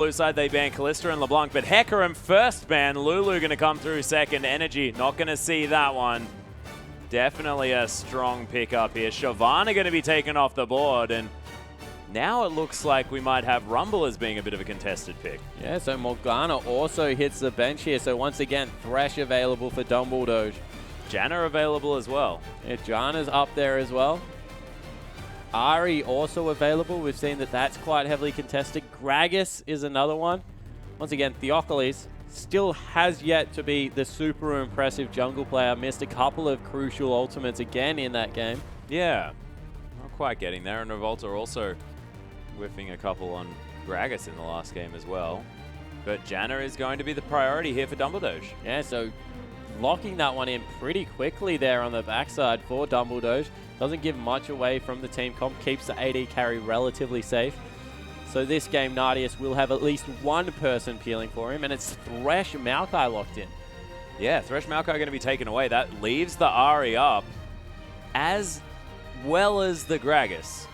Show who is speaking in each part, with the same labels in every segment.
Speaker 1: Blue side, they ban Callista and LeBlanc, but Hecarim first ban. Lulu going to come through second. Energy, not going to see that one. Definitely a strong pickup here. Shyvana going to be taken off the board, and now it looks like we might have Rumble as being a bit of a contested pick.
Speaker 2: Yeah, so Morgana also hits the bench here. So once again, Thresh available for Dumbledore.
Speaker 1: Janna available as well.
Speaker 2: Yeah, Janna's up there as well. Ari also available. We've seen that that's quite heavily contested. Gragas is another one. Once again, Theocles still has yet to be the super impressive jungle player. Missed a couple of crucial ultimates again in that game.
Speaker 1: Yeah, not quite getting there. And Revolta also whiffing a couple on Gragas in the last game as well. But Janna is going to be the priority here for Dumbledore.
Speaker 2: Yeah, so locking that one in pretty quickly there on the backside for Dumbledore. Doesn't give much away from the team comp, keeps the AD carry relatively safe. So this game, Nardius will have at least one person peeling for him, and it's Thresh Maokai locked in.
Speaker 1: Yeah, Thresh Maokai going to be taken away. That leaves the Ahri up, as well as the Gragas.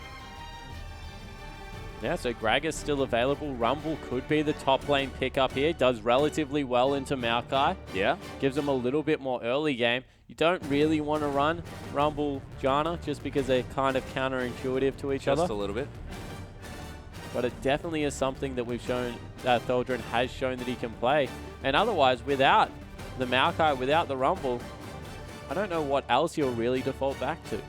Speaker 2: Yeah, so Gragas still available. Rumble could be the top lane pickup here. Does relatively well into Maokai.
Speaker 1: Yeah.
Speaker 2: Gives them a little bit more early game. You don't really want to run Rumble Janna just because they're kind of counterintuitive to each other.
Speaker 1: Just a little bit.
Speaker 2: But it definitely is something that we've shown, that Tholdren has shown that he can play. And otherwise, without the Maokai, without the Rumble, I don't know what else you'll really default back to.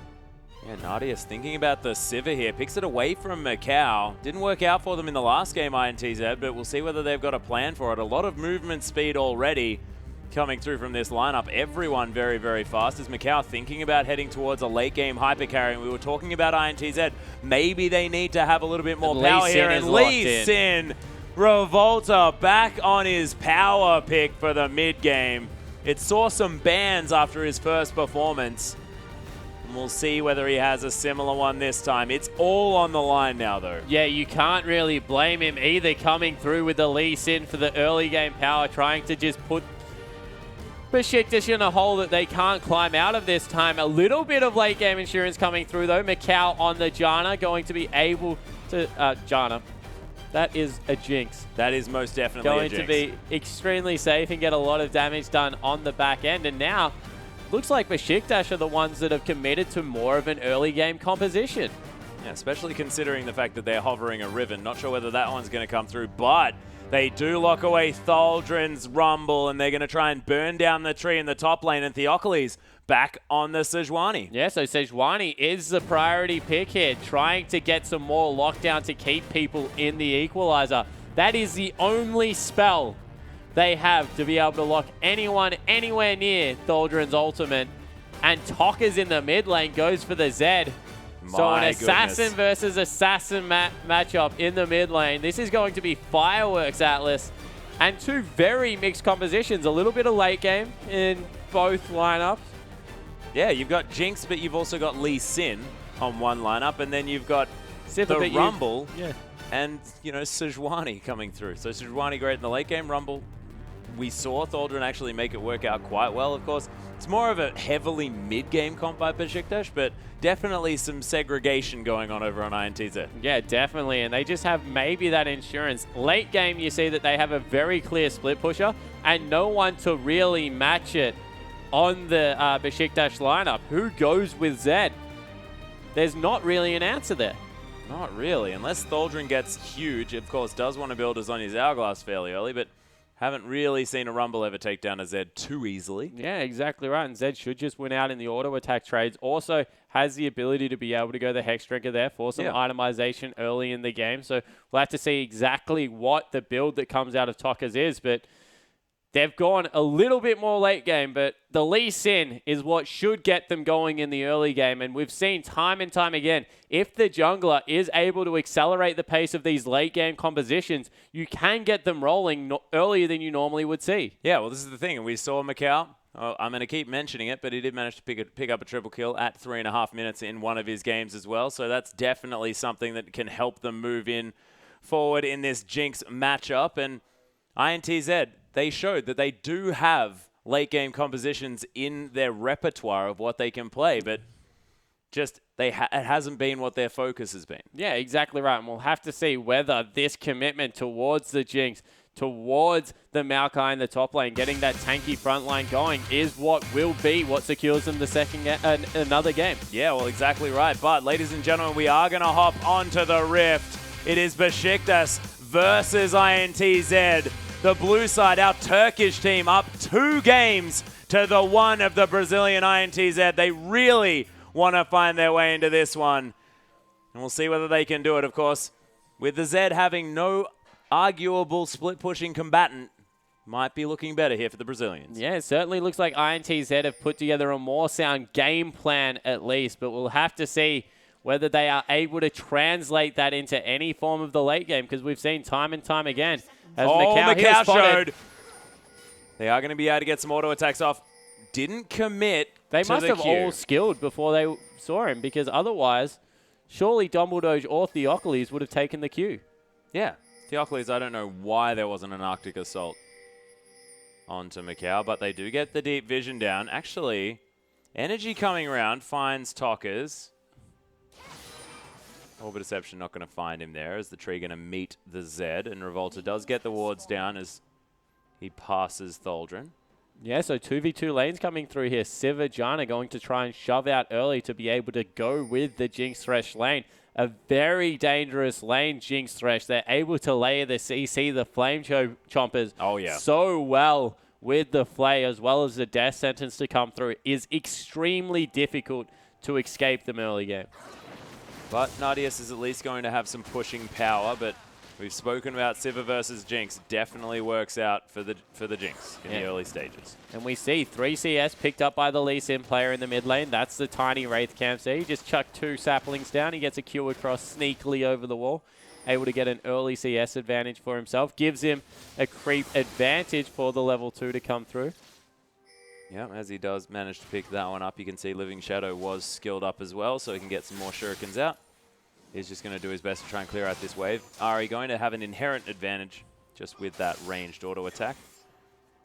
Speaker 1: Yeah, Nardius thinking about the Sivir here. Picks it away from Macau. Didn't work out for them in the last game, INTZ, but we'll see whether they've got a plan for it. A lot of movement speed already coming through from this lineup. Everyone very, very fast. Is Macau thinking about heading towards a late game hyper carry? And we were talking about INTZ. Maybe they need to have a little bit more power here. And Lee Sin, Revolta back on his power pick for the mid game. It saw some bans after his first performance. And we'll see whether he has a similar one this time. It's all on the line now, though.
Speaker 2: Yeah, you can't really blame him either, coming through with the Lee Sin for the early game power, trying to just put Beşiktaş in a hole that they can't climb out of this time. A little bit of late game insurance coming through, though. Macau on the Janna, going to be able to... Janna. That is a jinx.
Speaker 1: That is most definitely a jinx.
Speaker 2: Going to be extremely safe and get a lot of damage done on the back end. And now, looks like Beşiktaş are the ones that have committed to more of an early game composition.
Speaker 1: Yeah, especially considering the fact that they're hovering a Riven. Not sure whether that one's going to come through, but they do lock away Tholdren's Rumble, and they're going to try and burn down the tree in the top lane, and Theocles back on the Sejuani.
Speaker 2: Yeah, so Sejuani is the priority pick here, trying to get some more lockdown to keep people in the equalizer. That is the only spell they have to be able to lock anyone anywhere near Tholdren's ultimate. And Tokka's in the mid lane, goes for the Zed. So an assassin versus assassin matchup in the mid lane. This is going to be fireworks, Atlas. And two very mixed compositions. A little bit of late game in both lineups.
Speaker 1: Yeah, you've got Jinx, but you've also got Lee Sin on one lineup. And then you've got the Rumble and, you know, Sejuani coming through. So Sejuani great in the late game. Rumble, we saw Tholdren actually make it work out quite well, of course. It's more of a heavily mid-game comp by Beşiktaş, but definitely some segregation going on over on INTZ.
Speaker 2: Yeah, definitely, and they just have maybe that insurance. Late game, you see that they have a very clear split pusher and no one to really match it on the Beşiktaş lineup. Who goes with Zed? There's not really an answer there.
Speaker 1: Not really, unless Tholdren gets huge. Of course, does want to build us on his Hourglass fairly early, but haven't really seen a Rumble ever take down a Zed too easily.
Speaker 2: Yeah, exactly right. And Zed should just win out in the auto attack trades. Also has the ability to be able to go the Hex Drinker there for some itemization early in the game. So we'll have to see exactly what the build that comes out of Tokka's is. But they've gone a little bit more late game, but the Lee Sin is what should get them going in the early game. And we've seen time and time again, if the jungler is able to accelerate the pace of these late game compositions, you can get them rolling earlier than you normally would see.
Speaker 1: Yeah, well, this is the thing. And we saw Macau. I'm going to keep mentioning it, but he did manage to pick up a triple kill at 3.5 minutes in one of his games as well. So that's definitely something that can help them move in forward in this Jinx matchup. And INTZ, they showed that they do have late game compositions in their repertoire of what they can play, but Just it hasn't been what their focus has been.
Speaker 2: Yeah, exactly right. And we'll have to see whether this commitment towards the Jinx, towards the Maokai in the top lane, getting that tanky front line going, is what will be what secures them the another game.
Speaker 1: Yeah, well, exactly right. But, ladies and gentlemen, we are going to hop onto the Rift. It is Beşiktaş versus INTZ. The blue side, our Turkish team, up 2 games to the 1 of the Brazilian INTZ. They really want to find their way into this one. And we'll see whether they can do it, of course. With the Z having no arguable split-pushing combatant, might be looking better here for the Brazilians.
Speaker 2: Yeah, it certainly looks like INTZ have put together a more sound game plan at least, but we'll have to see whether they are able to translate that into any form of the late game, because we've seen time and time again. As
Speaker 1: Macau showed. They are going to be able to get some auto attacks off. Didn't commit
Speaker 2: They
Speaker 1: to
Speaker 2: must
Speaker 1: the
Speaker 2: have
Speaker 1: queue.
Speaker 2: all skilled before they saw him, because otherwise, surely Dumbledore or Theocles would have taken the queue.
Speaker 1: Yeah. Theocles, I don't know why there wasn't an Arctic Assault onto Macau, but they do get the deep vision down. Actually, Energy coming around finds Tockers. Orbit Deception not going to find him there, as the tree going to meet the Z, and Revolta does get the wards down as he passes Tholdrin.
Speaker 2: Yeah, so 2v2 lanes coming through here. Siva, Jana going to try and shove out early to be able to go with the Jinx Thresh lane. A very dangerous lane, Jinx Thresh. They're able to layer the CC, the Flame Chompers, so well with the Flay, as well as the Death Sentence to come through. It is extremely difficult to escape them early game.
Speaker 1: But Nadius is at least going to have some pushing power, but we've spoken about Siva versus Jinx. Definitely works out for the Jinx in the early stages.
Speaker 2: And we see 3 CS picked up by the Lee Sin player in the mid lane. That's the tiny Wraith camp. So he just chucked 2 saplings down. He gets a Q across sneakily over the wall. Able to get an early CS advantage for himself. Gives him a creep advantage for the level 2 to come through.
Speaker 1: Yeah, as he does manage to pick that one up, you can see Living Shadow was skilled up as well, so he can get some more shurikens out. He's just going to do his best to try and clear out this wave. Ari going to have an inherent advantage just with that ranged auto attack.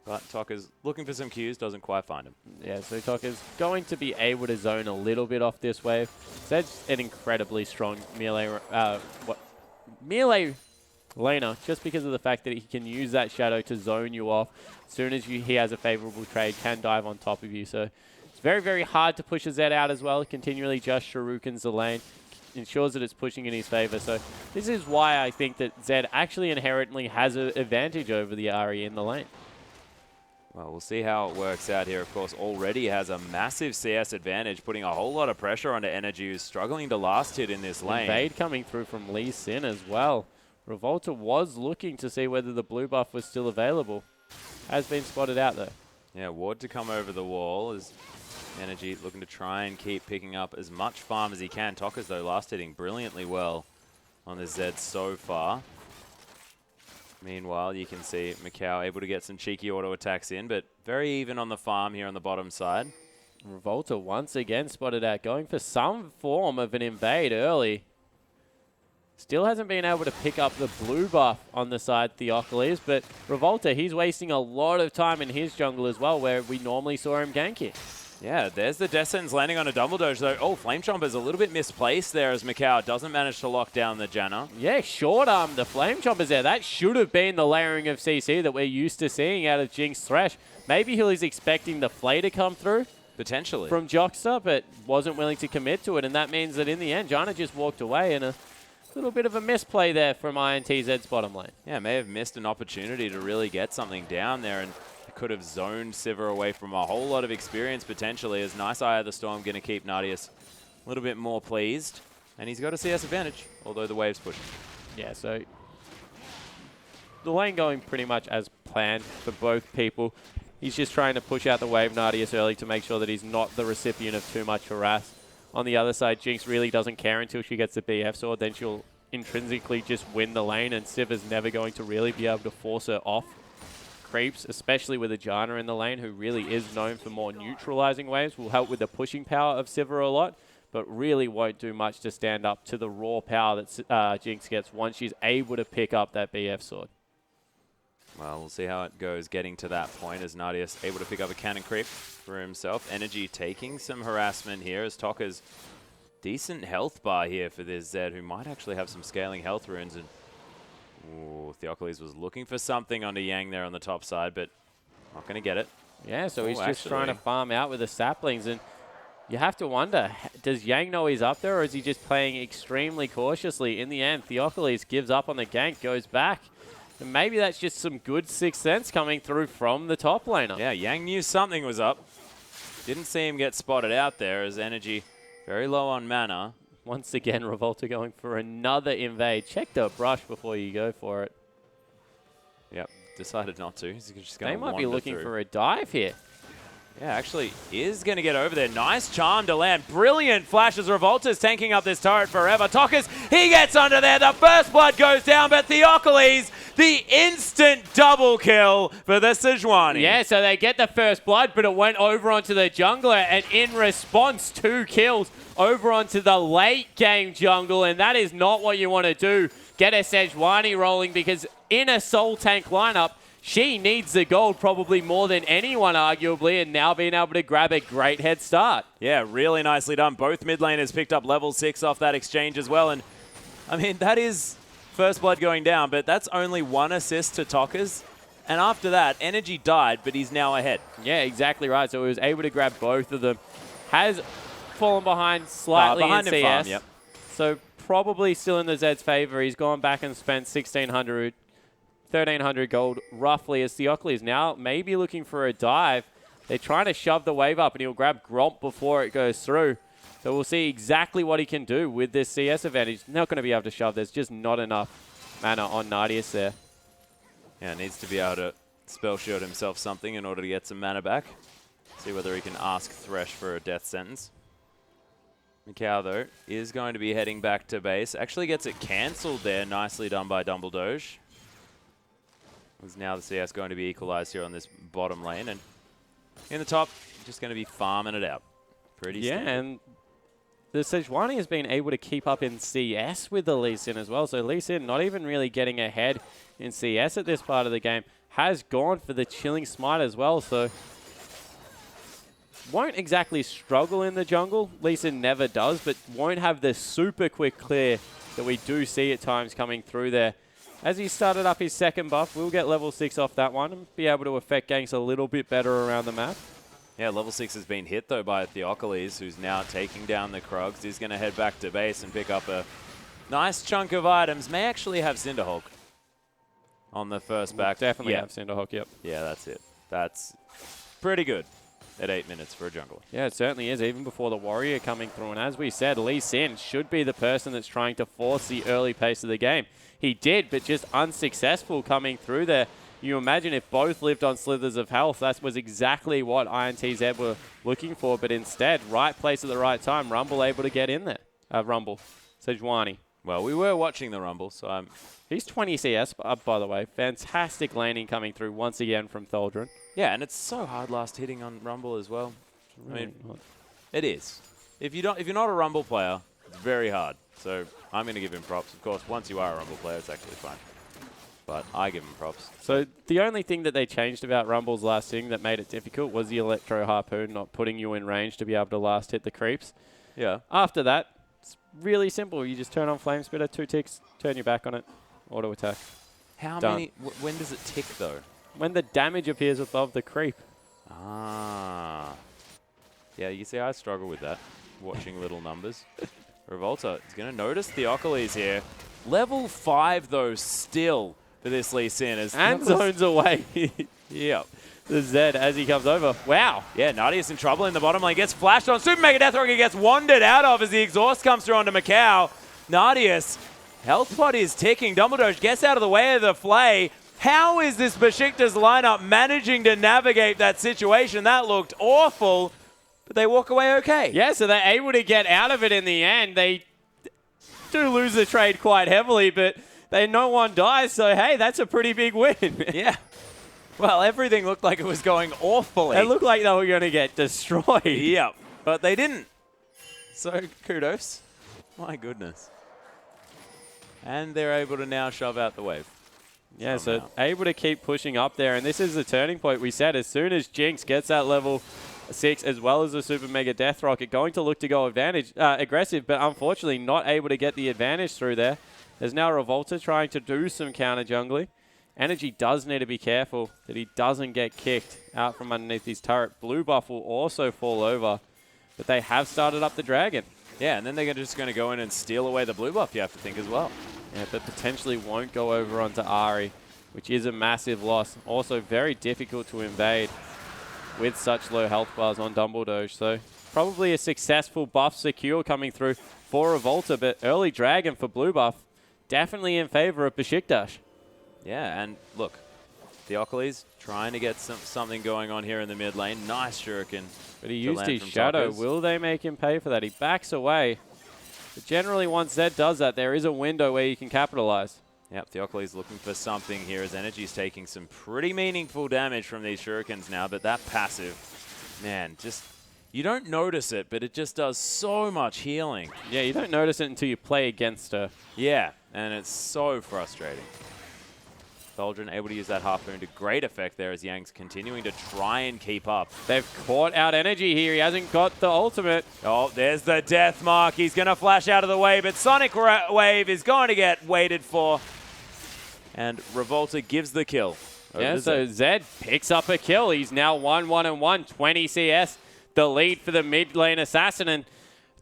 Speaker 1: But Tokka's looking for some Qs, doesn't quite find him.
Speaker 2: Yeah, so Tokka's going to be able to zone a little bit off this wave. Zed's an incredibly strong melee laner, just because of the fact that he can use that shadow to zone you off. As soon as he has a favorable trade, can dive on top of you. So it's very, very hard to push a Zed out as well. Continually just shurikens the lane. Ensures that it's pushing in his favor. So this is why I think that Zed actually inherently has an advantage over the Ahri in the lane.
Speaker 1: Well, we'll see how it works out here. Of course, already has a massive CS advantage, putting a whole lot of pressure onto Energy, who's struggling to last hit in this lane.
Speaker 2: Invade coming through from Lee Sin as well. Revolta was looking to see whether the blue buff was still available. Has been spotted out though.
Speaker 1: Yeah, ward to come over the wall as Energy looking to try and keep picking up as much farm as he can. Tokka's, though, last hitting brilliantly well on the Zed so far. Meanwhile, you can see Macau able to get some cheeky auto attacks in, but very even on the farm here on the bottom side.
Speaker 2: Revolta once again spotted out, going for some form of an invade early. Still hasn't been able to pick up the blue buff on the side Theocles, but Revolta, he's wasting a lot of time in his jungle as well, where we normally saw him gank it.
Speaker 1: Yeah, there's the Death Sentence landing on a Dumbledore, though. Oh, Flame Chomper's a little bit misplaced there as Macau doesn't manage to lock down the Janna.
Speaker 2: Yeah, short arm the Flame Chompers there. That should have been the layering of CC that we're used to seeing out of Jinx Thresh. Maybe he was expecting the Flay to come through.
Speaker 1: Potentially.
Speaker 2: From Jockster, but wasn't willing to commit to it, and that means that in the end, Janna just walked away, and a little bit of a misplay there from INTZ's bottom lane.
Speaker 1: Yeah, may have missed an opportunity to really get something down there, and could have zoned Siva away from a whole lot of experience potentially, as Nice Eye of the Storm going to keep Nadius a little bit more pleased. And he's got a CS advantage, although the wave's pushing.
Speaker 2: Yeah, so the lane going pretty much as planned for both people. He's just trying to push out the wave Nadius early to make sure that he's not the recipient of too much harass. On the other side, Jinx really doesn't care until she gets the BF sword, then she'll intrinsically just win the lane, and Siva's never going to really be able to force her off creeps, especially with a Janna in the lane, who really is known for more neutralizing waves. Will help with the pushing power of Siva a lot, but really won't do much to stand up to the raw power that Jinx gets once she's able to pick up that BF sword.
Speaker 1: Well, we'll see how it goes getting to that point, as Nadius able to pick up a cannon creep for himself. Energy taking some harassment here as Tokka's decent health bar here for this Zed, who might actually have some scaling health runes. And ooh, Theocles was looking for something onto Yang there on the top side, but not going to get it.
Speaker 2: Yeah, so he's just trying to farm out with the saplings. And you have to wonder, does Yang know he's up there, or is he just playing extremely cautiously? In the end, Theocles gives up on the gank, goes back. And maybe that's just some good sixth sense coming through from the top laner.
Speaker 1: Yeah, Yang knew something was up. Didn't see him get spotted out there as energy very low on mana.
Speaker 2: Once again, Revolta going for another invade. Check the brush before you go for it.
Speaker 1: Yep, decided not to. He's just going
Speaker 2: to They might be looking for a dive here.
Speaker 1: Yeah, actually is going to get over there. Nice charm to land. Brilliant flashes. Revolta's tanking up this turret forever. Tokas, he gets under there. The first blood goes down, but Theocles, the instant double kill for the Sejuani.
Speaker 2: Yeah, so they get the first blood, but it went over onto the jungler, and in response, 2 kills over onto the late game jungle, and that is not what you want to do. Get a Sejuani rolling, because in a soul tank lineup, she needs the gold probably more than anyone, arguably, and now being able to grab a great head start.
Speaker 1: Yeah, really nicely done. Both mid laners picked up level 6 off that exchange as well, and I mean, that is first blood going down, but that's only 1 assist to Tokas. And after that, energy died, but he's now ahead.
Speaker 2: Yeah, exactly right. So he was able to grab both of them. Has fallen behind slightly in CS.
Speaker 1: Farm, yep.
Speaker 2: So probably still in the Zed's favor. He's gone back and spent 1,300 gold roughly, as Theocles now maybe looking for a dive. They're trying to shove the wave up, and he'll grab Gromp before it goes through. So we'll see exactly what he can do with this CS advantage. Not going to be able to shove. There's just not enough mana on Nardius there.
Speaker 1: Yeah, needs to be able to spell shield himself something in order to get some mana back. See whether he can ask Thresh for a death sentence. Mikau, though, is going to be heading back to base. Actually gets it cancelled there. Nicely done by Dumbledoge. Is now the CS going to be equalized here on this bottom lane. And in the top, just going to be farming it out. Pretty standard.
Speaker 2: And the Sejuani has been able to keep up in CS with the Lee Sin as well. So Lee Sin not even really getting ahead in CS at this part of the game. Has gone for the Chilling Smite as well. So won't exactly struggle in the jungle. Lee Sin never does, but won't have the super quick clear that we do see at times coming through there. As he started up his second buff, we'll get level 6 off that one and be able to affect ganks a little bit better around the map.
Speaker 1: Yeah, level 6 has been hit, though, by Theocles, who's now taking down the Krugs. He's going to head back to base and pick up a nice chunk of items. May actually have Cinderhulk on the first back.
Speaker 2: Definitely have Cinderhulk, yep.
Speaker 1: Yeah, that's it. That's pretty good at 8 minutes for a jungler.
Speaker 2: Yeah, it certainly is, even before the Warrior coming through. And as we said, Lee Sin should be the person that's trying to force the early pace of the game. He did, but just unsuccessful coming through there. You imagine if both lived on slithers of health, that was exactly what INTZ were looking for, but instead, right place at the right time, Rumble able to get in there. Rumble, Sejuani.
Speaker 1: Well, we were watching the Rumble, so
Speaker 2: He's 20 CS up, by the way. Fantastic laning coming through once again from Tholdren.
Speaker 1: Yeah, and it's so hard last hitting on Rumble as well. I mean, it is. If you're not a Rumble player, it's very hard. So I'm going to give him props. Of course, once you are a Rumble player, it's actually fine. But I give him props.
Speaker 2: So the only thing that they changed about Rumble's last thing that made it difficult was the Electro Harpoon not putting you in range to be able to last hit the creeps.
Speaker 1: Yeah.
Speaker 2: After that, it's really simple. You just turn on Flame Spitter, 2 ticks, turn your back on it, auto attack.
Speaker 1: How
Speaker 2: Done.
Speaker 1: many? When does it tick, though?
Speaker 2: When the damage appears above the creep.
Speaker 1: Ah. Yeah, you see, I struggle with that, watching little numbers. Revolta is going to notice Theocles here. Level 5, though, still for this Lee Sin.
Speaker 2: And zones away.
Speaker 1: Yep.
Speaker 2: The Zed as he comes over. Wow.
Speaker 1: Yeah, Nardius in trouble in the bottom lane. Gets flashed on. Super Mega Death Rocket gets wandered out of as the exhaust comes through onto Mikau. Nardius, health pot is ticking. Dumbledore gets out of the way of the flay. How is this Beşiktaş lineup managing to navigate that situation? That looked awful, but they walk away okay.
Speaker 2: Yeah, so they're able to get out of it in the end. They do lose the trade quite heavily, but no one dies, so hey, that's a pretty big win.
Speaker 1: Yeah. Well, everything looked like it was going awfully.
Speaker 2: It looked like they were going to get destroyed.
Speaker 1: Yep, but they didn't. So kudos. My goodness. And they're able to now shove out the wave.
Speaker 2: Yeah, so able to keep pushing up there. And this is the turning point we said. As soon as Jinx gets that level 6 as well as the Super Mega Death Rocket. Going to look to go aggressive, but unfortunately not able to get the advantage through there. There's now Revolta trying to do some counter jungling. Energy does need to be careful that he doesn't get kicked out from underneath his turret. Blue buff will also fall over, but they have started up the dragon.
Speaker 1: Yeah, and then they're just going to go in and steal away the blue buff, you have to think as well.
Speaker 2: Yeah, but potentially won't go over onto Ahri, which is a massive loss. Also very difficult to invade with such low health bars on Dumbledore. So probably a successful buff secure coming through for Revolta, but early dragon for blue buff definitely in favor of Beşiktaş.
Speaker 1: Yeah, and look, Theocles trying to get something going on here in the mid lane. Nice shuriken.
Speaker 2: But he used his shadow. Will they make him pay for that? He backs away. But generally, once Zed does that, there is a window where you can capitalize.
Speaker 1: Yep, Theocles looking for something here as Energy's taking some pretty meaningful damage from these shurikens now, but that passive, man, just, you don't notice it, but it just does so much healing.
Speaker 2: Yeah, you don't notice it until you play against her.
Speaker 1: Yeah, and it's so frustrating. Thaldrun able to use that harpoon to great effect there as Yang's continuing to try and keep up.
Speaker 2: They've caught out Energy here. He hasn't got the ultimate.
Speaker 1: Oh, there's the death mark. He's going to flash out of the way, but Sonic Wave is going to get waited for. And Revolta gives the kill.
Speaker 2: Yeah, so Zed picks up a kill. He's now 1-1-1, 20 CS. The lead for the mid lane assassin, and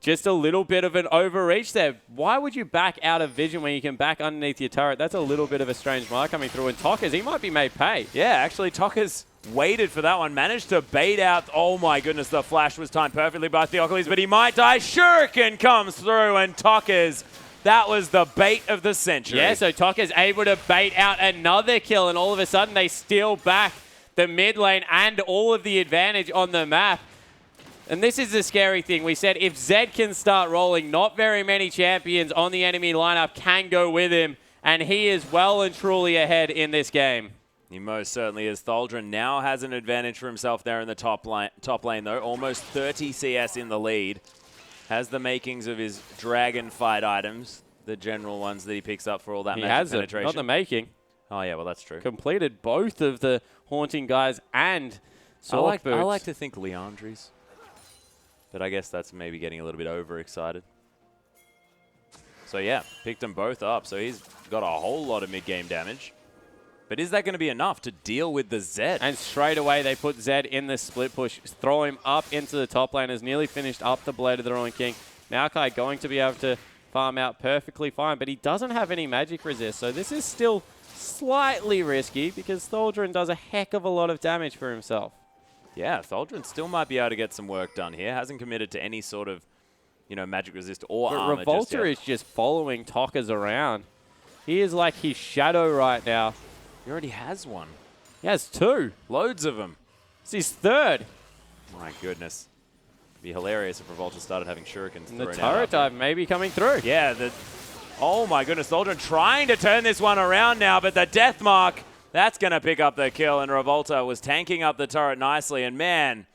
Speaker 2: just a little bit of an overreach there. Why would you back out of vision when you can back underneath your turret? That's a little bit of a strange mark coming through. And Tokas, he might be made pay.
Speaker 1: Yeah, actually, Tokas waited for that one. Managed to bait out. Oh my goodness, the flash was timed perfectly by Theocles, but he might die. Shuriken comes through, and Tokas, that was the bait of the century.
Speaker 2: Yeah, so Tokas able to bait out another kill, and all of a sudden they steal back the mid lane and all of the advantage on the map. And this is the scary thing. We said if Zed can start rolling, not very many champions on the enemy lineup can go with him, and he is well and truly ahead in this game.
Speaker 1: He most certainly is. Thaldrun now has an advantage for himself there in the top lane, though. Almost 30 CS in the lead. Has the makings of his dragon fight items, the general ones that he picks up for all that magic penetration.
Speaker 2: He has it, not the making.
Speaker 1: Oh, yeah, well, that's true.
Speaker 2: Completed both of the Haunting guys and Sword Boots.
Speaker 1: I like to think Leandri's. But I guess that's maybe getting a little bit overexcited. So yeah, picked them both up. So he's got a whole lot of mid-game damage. But is that going to be enough to deal with the Zed?
Speaker 2: And straight away they put Zed in the split push, throw him up into the top lane. Has nearly finished up the Blade of the Ruined King. Maokai going to be able to farm out perfectly fine, but he doesn't have any magic resist. So this is still slightly risky because Thaldrun does a heck of a lot of damage for himself.
Speaker 1: Yeah, Thaldrun still might be able to get some work done here. Hasn't committed to any sort of, you know, magic resist or armor.
Speaker 2: Revolta is just following Tokas around. He is like his shadow right now.
Speaker 1: He already has one.
Speaker 2: He has 2.
Speaker 1: Loads of them.
Speaker 2: It's his 3rd.
Speaker 1: My goodness. It'd be hilarious if Revolta started having shurikens.
Speaker 2: And the turret dive may be coming through.
Speaker 1: Yeah, oh my goodness, Thaldrun trying to turn this one around now, but the death mark, that's going to pick up the kill, and Revolta was tanking up the turret nicely, and man,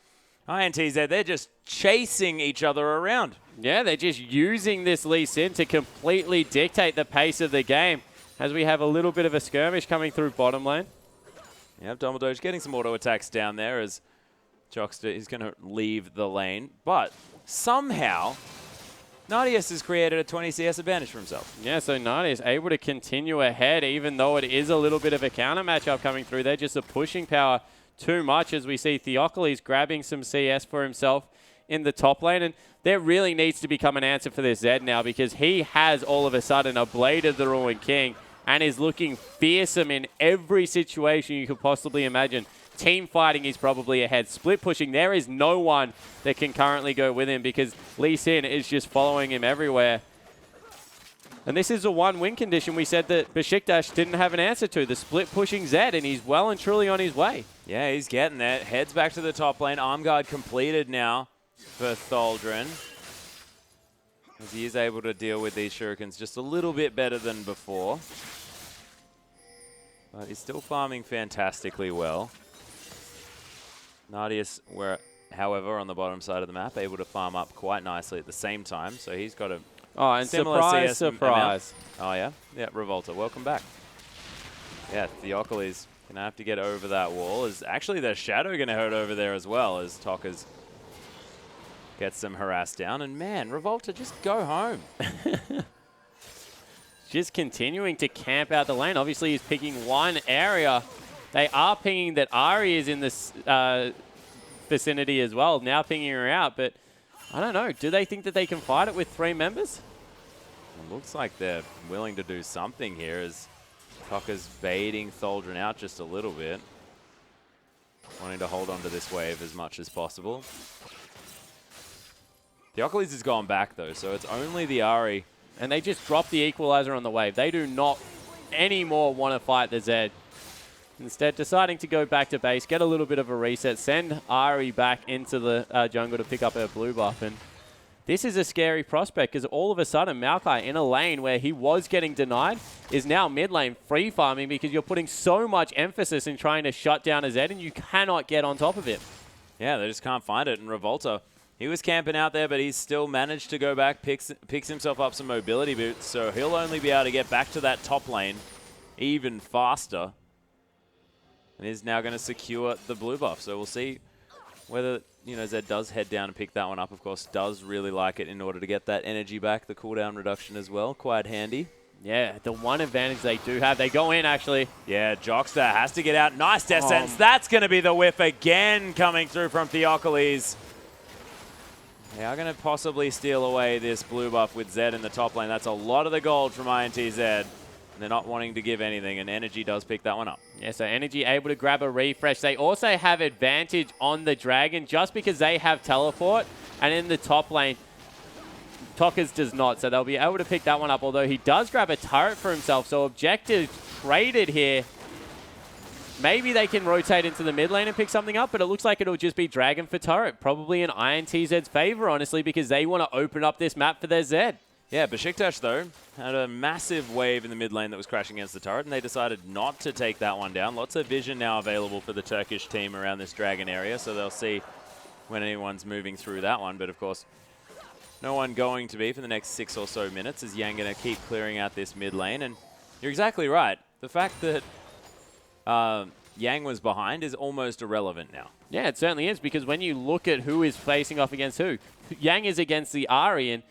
Speaker 1: INTZ, they're just chasing each other around.
Speaker 2: Yeah, they're just using this Lee Sin to completely dictate the pace of the game as we have a little bit of a skirmish coming through bottom lane.
Speaker 1: Yeah, Dumbledore's getting some auto attacks down there as Jockster is going to leave the lane, but somehow Nadius has created a 20 CS advantage for himself.
Speaker 2: Yeah, so Nadius able to continue ahead, even though it is a little bit of a counter matchup coming through. They're just a pushing power too much as we see Theocles grabbing some CS for himself in the top lane. And there really needs to become an answer for this Zed now because he has all of a sudden a Blade of the Ruined King and is looking fearsome in every situation you could possibly imagine. Team fighting is probably ahead. Split pushing, there is no one that can currently go with him because Lee Sin is just following him everywhere. And this is a one-win condition we said that Beşiktaş didn't have an answer to. The split pushing Zed, and he's well and truly on his way.
Speaker 1: Yeah, he's getting there. Heads back to the top lane. Arm guard completed now for Thaldrun, as he is able to deal with these shurikens just a little bit better than before. But he's still farming fantastically well. Nadius, however, on the bottom side of the map, able to farm up quite nicely at the same time. So he's got a similar
Speaker 2: surprise,
Speaker 1: CS
Speaker 2: surprise.
Speaker 1: amount. Oh, yeah? Yeah, Revolta, welcome back. Yeah, Theocles Gonna have to get over that wall. Is actually their shadow gonna hurt over there as well as Tokka's gets them harassed down. And man, Revolta, just go home.
Speaker 2: Just continuing to camp out the lane. Obviously, he's picking one area. They are pinging that Ari is in this vicinity as well, now pinging her out. But I don't know. Do they think that they can fight it with 3 members?
Speaker 1: It looks like they're willing to do something here as Tokka's baiting Tholdren out just a little bit. Wanting to hold on to this wave as much as possible. Theocles has gone back though, so it's only the Ari.
Speaker 2: And they just dropped the equalizer on the wave. They do not anymore want to fight the Zed. Instead, deciding to go back to base, get a little bit of a reset, send Ari back into the jungle to pick up her blue buff. And this is a scary prospect because all of a sudden, Maokai in a lane where he was getting denied is now mid lane free farming because you're putting so much emphasis in trying to shut down a Zed and you cannot get on top of it.
Speaker 1: Yeah, they just can't find it. And Revolta, he was camping out there, but he's still managed to go back, picks himself up some mobility boots, so he'll only be able to get back to that top lane even faster. And is now going to secure the blue buff. So we'll see whether, Zed does head down and pick that one up. Of course, does really like it in order to get that energy back, the cooldown reduction as well. Quite handy.
Speaker 2: Yeah, the one advantage they do have. They go in, actually.
Speaker 1: Yeah, Jockster has to get out. Nice descent. That's going to be the whiff again coming through from Theocles. They are going to possibly steal away this blue buff with Zed in the top lane. That's a lot of the gold from INTZ. And they're not wanting to give anything, and Energy does pick that one up. Yeah,
Speaker 2: so Energy able to grab a refresh. They also have advantage on the Dragon just because they have teleport. And in the top lane, Tokka's does not, so they'll be able to pick that one up, although he does grab a turret for himself. So objective traded here. Maybe they can rotate into the mid lane and pick something up, but it looks like it'll just be Dragon for turret. Probably in INTZ's favor, honestly, because they want to open up this map for their Zed.
Speaker 1: Yeah, Beşiktaş, though, had a massive wave in the mid lane that was crashing against the turret, and they decided not to take that one down. Lots of vision now available for the Turkish team around this Dragon area, so they'll see when anyone's moving through that one. But, of course, no one going to be for the next 6 or so minutes as Yang going to keep clearing out this mid lane. And you're exactly right. The fact that Yang was behind is almost irrelevant now.
Speaker 2: Yeah, it certainly is, because when you look at who is facing off against who, Yang is against the Ari, and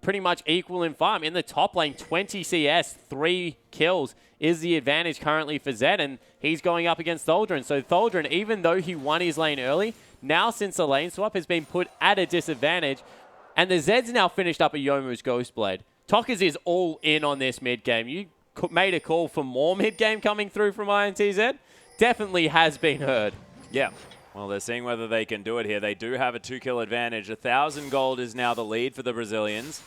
Speaker 2: pretty much equal in farm. In the top lane, 20 CS, 3 kills is the advantage currently for Zed, and he's going up against Tholdren. So Tholdren, even though he won his lane early, now since the lane swap has been put at a disadvantage, and the Zed's now finished up a Yomu's Ghostblade. Tokka's is all in on this mid game. You made a call for more mid game coming through from INTZ. Definitely has been heard.
Speaker 1: Yeah. Well, they're seeing whether they can do it here. They do have a 2-kill advantage. 1,000 gold is now the lead for the Brazilians.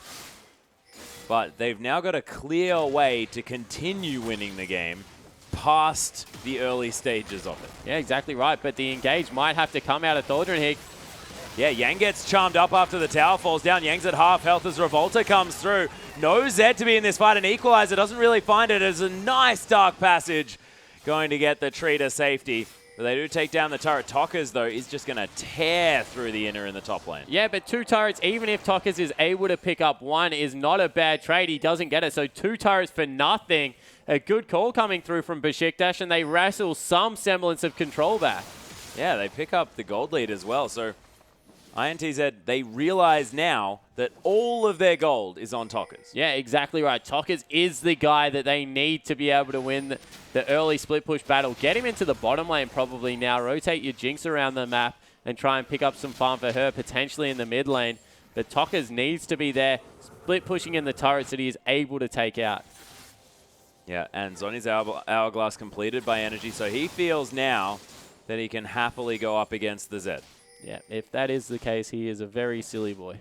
Speaker 1: But they've now got a clear way to continue winning the game past the early stages of it.
Speaker 2: Yeah, exactly right. But the engage might have to come out of Tholdren here.
Speaker 1: Yeah, Yang gets charmed up after the tower falls down. Yang's at half health as Revolta comes through. No Zed to be in this fight, and Equalizer doesn't really find it as a nice dark passage going to get the tree to safety. But they do take down the turret. Tokka's, though, is just going to tear through the inner in the top lane.
Speaker 2: Yeah, but 2 turrets, even if Tokka's is able to pick up 1, is not a bad trade. He doesn't get it. So 2 turrets for nothing. A good call coming through from Beşiktaş, and they wrestle some semblance of control back.
Speaker 1: Yeah, they pick up the gold lead as well. So INTZ, they realize now that all of their gold is on Tokka's.
Speaker 2: Yeah, exactly right. Tokka's is the guy that they need to be able to win the early split push battle. Get him into the bottom lane probably now. Rotate your Jinx around the map and try and pick up some farm for her, potentially in the mid lane. But Tokka's needs to be there, split pushing in the turrets that he is able to take out.
Speaker 1: Yeah, and Zhonya's hourglass completed by Energy, so he feels now that he can happily go up against the Zed.
Speaker 2: Yeah, if that is the case, he is a very silly boy.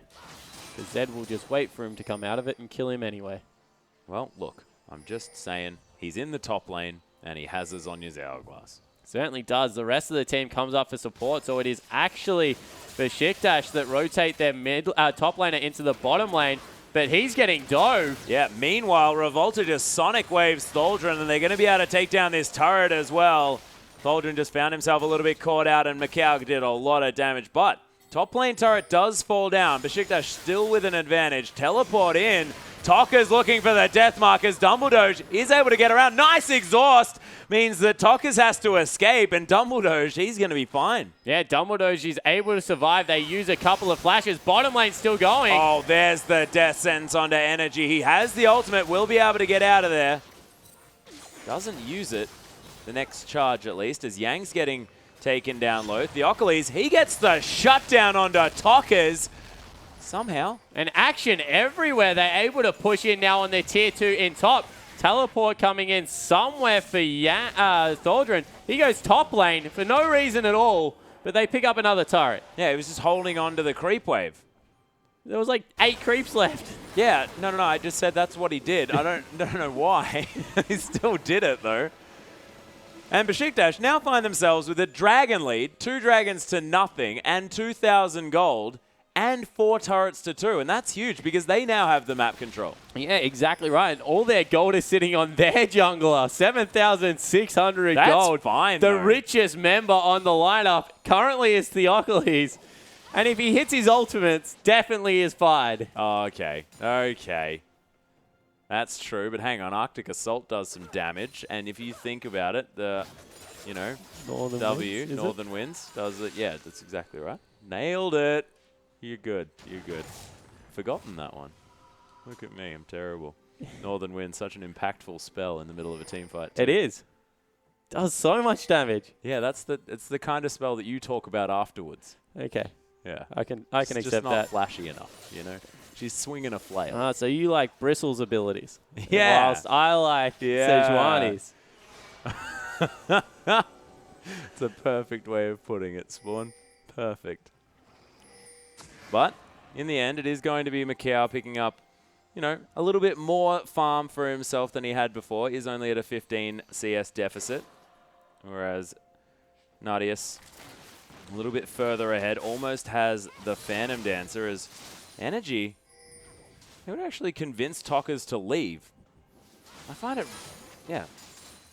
Speaker 2: The Zed will just wait for him to come out of it and kill him anyway.
Speaker 1: Well, look, I'm just saying, he's in the top lane, and he has his Zhonya's hourglass.
Speaker 2: Certainly does. The rest of the team comes up for support, so it is actually Beşiktaş that rotate their top laner into the bottom lane, but he's getting dove.
Speaker 1: Yeah, meanwhile, Revolta just Sonic Waves Tholdren, and they're going to be able to take down this turret as well. Tholdren just found himself a little bit caught out, and Macau did a lot of damage, but top lane turret does fall down. Beşiktaş still with an advantage. Teleport in. Tokka's looking for the death markers. Dumbledoge is able to get around. Nice exhaust means that Tokka's has to escape, and Dumbledoge, he's going to be fine.
Speaker 2: Yeah, Dumbledoge is able to survive. They use a couple of flashes. Bottom lane still going.
Speaker 1: Oh, there's the death sentence onto Energy. He has the ultimate, will be able to get out of there. Doesn't use it. The next charge, at least, as Yang's getting taken down low. Theocles, he gets the shutdown onto Tokka's. Somehow.
Speaker 2: And action everywhere. They're able to push in now on their tier 2 in top. Teleport coming in somewhere for Thaldron. He goes top lane for no reason at all, but they pick up another turret.
Speaker 1: Yeah, he was just holding on to the creep wave.
Speaker 2: There was like 8 creeps left.
Speaker 1: Yeah, no, I just said that's what he did. I don't know why. He still did it, though. And Beşiktaş now find themselves with a dragon lead, 2 dragons to nothing, and 2,000 gold, and 4 turrets to 2. And that's huge because they now have the map control.
Speaker 2: Yeah, exactly right. And all their gold is sitting on their jungler. 7,600
Speaker 1: that's
Speaker 2: gold.
Speaker 1: That's fine,
Speaker 2: The
Speaker 1: though.
Speaker 2: richest member on the lineup currently is Theocles. And if he hits his ultimates, definitely is fired.
Speaker 1: Okay. That's true, but hang on. Arctic Assault does some damage, and if you think about it, the, Northern Winds, does it. Yeah, that's exactly right. Nailed it. You're good. Forgotten that one. Look at me. I'm terrible. Northern Wind, such an impactful spell in the middle of a team fight.
Speaker 2: It is. Does so much damage.
Speaker 1: Yeah, it's the kind of spell that you talk about afterwards.
Speaker 2: Okay.
Speaker 1: Yeah.
Speaker 2: I can accept that.
Speaker 1: It's just not flashy enough, She's swinging a flail.
Speaker 2: Ah, so you like Bristle's abilities.
Speaker 1: Yeah.
Speaker 2: Whilst I like Sejuani's.
Speaker 1: It's a perfect way of putting it, Spawn. Perfect. But in the end, it is going to be Macau picking up, a little bit more farm for himself than he had before. He's only at a 15 CS deficit, whereas Nadius a little bit further ahead, almost has the Phantom Dancer as Energy. He would actually convince Tokka's to leave. I find it, I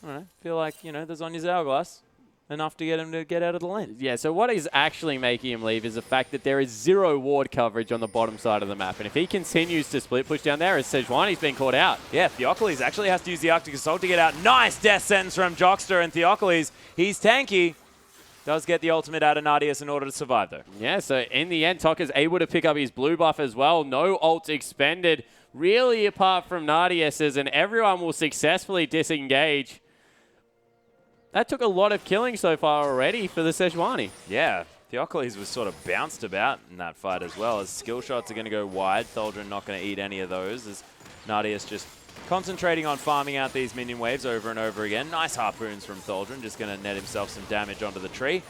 Speaker 1: don't know, feel like, there's on his hourglass enough to get him to get out of the lane.
Speaker 2: Yeah, so what is actually making him leave is the fact that there is 0 ward coverage on the bottom side of the map. And if he continues to split push down there, as Sejuani's been caught out.
Speaker 1: Yeah, Theocles actually has to use the Arctic Assault to get out. Nice death sentence from Jockster, and Theocles, he's tanky. Does get the ultimate out of Nadius in order to survive, though.
Speaker 2: Yeah, so in the end, Tokka's able to pick up his blue buff as well. No ults expended, really apart from Nadius's, and everyone will successfully disengage. That took a lot of killing so far already for the Sejuani.
Speaker 1: Yeah, Theocles was sort of bounced about in that fight as well, as skill shots are going to go wide. Thaldron not going to eat any of those, as Nadius just concentrating on farming out these minion waves over and over again. Nice harpoons from Thaldron, just going to net himself some damage onto the tree,